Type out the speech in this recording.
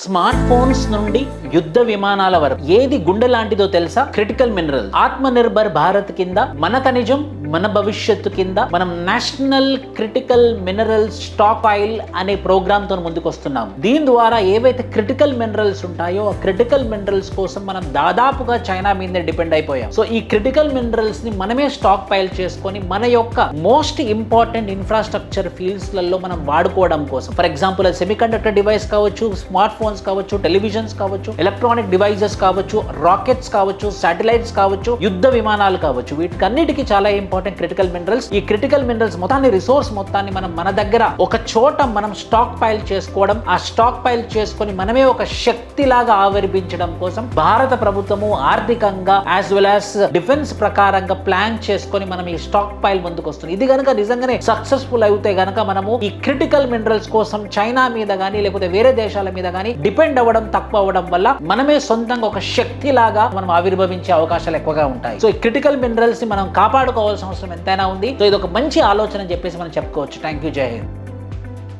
Smart phones నుండి యుద్ధ విమానాల వరకు ఏది గుండె లాంటిదో తెలుసా? Critical mineral. ఆత్మ నిర్భర్ భారత్ కింద మన ఖనిజం మన భవిష్యత్తు కింద మనం national critical mineral stock oil అనే ప్రోగ్రామ్ తో ముందుకు వస్తున్నాం. దీని ద్వారా ఏవైతే క్రిటికల్ మినరల్స్ ఉంటాయో ఆ క్రిటికల్ మినరల్స్ కోసం మనం దాదాపుగా చైనా మీద డిపెండ్ అయిపోయాం. సో ఈ క్రిటికల్ మినరల్స్ ని మనమే స్టాక్ పైల్ చేసుకొని మన యొక్క మోస్ట్ ఇంపార్టెంట్ ఇన్ఫ్రాస్ట్రక్చర్ ఫీల్డ్స్ లలో మనం వాడుకోవడం కోసం, ఫర్ ఎగ్జాంపుల్ సెమీకండక్టర్ డివైస్ కావచ్చు, స్మార్ట్ ఫోన్స్ కావచ్చు, టెలివిజన్స్ కావచ్చు, ఎలక్ట్రానిక్ డివైజెస్ కావచ్చు, రాకెట్స్ కావచ్చు, శాటిలైట్స్ కావచ్చు, యుద్ధ విమానాలు కావచ్చు, వీటికన్నిటికీ చాలా ఇంపార్టెంట్ క్రిటికల్ మినరల్స్. ఈ క్రిటికల్ మినరల్స్ మొత్తాన్ని, రిసోర్స్ మొత్తాన్ని మనం మన దగ్గర ఒక చోట మనం స్టాక్ పైల్ చేసుకోవడం, ఆ స్టాక్ పైల్ చేసుకొని మనమే ఒక శక్తి లాగా ఆవిర్భించడం కోసం భారత ప్రభుత్వము ఆర్థికంగా యాజ్ వెల్ యాజ్ డిఫెన్స్ ప్రకారంగా ప్లాన్ చేసుకొని మనం ఈ స్టాక్ పైల్ ముందుకు వస్తుంది. ఇది గనక నిజంగానే సక్సెస్ఫుల్ అయితే గనక మనము ఈ క్రిటికల్ మినరల్స్ కోసం చైనా మీద కానీ లేకపోతే వేరే దేశాల మీద కానీ డిపెండ్ అవ్వడం తక్కువ అవ్వడం వల్ల మనమే సొంతంగా ఒక శక్తి లాగా మనం ఆవిర్భవించే అవకాశాలు ఎక్కువగా ఉంటాయి. సో ఈ క్రిటికల్ మినరల్స్ ని మనం కాపాడుకోవాల్సిన అవసరం ఎంతైనా ఉంది. సో ఇది ఒక మంచి ఆలోచన అని చెప్పేసి మనం చెప్పుకోవచ్చు. Thank you. జై హింద్.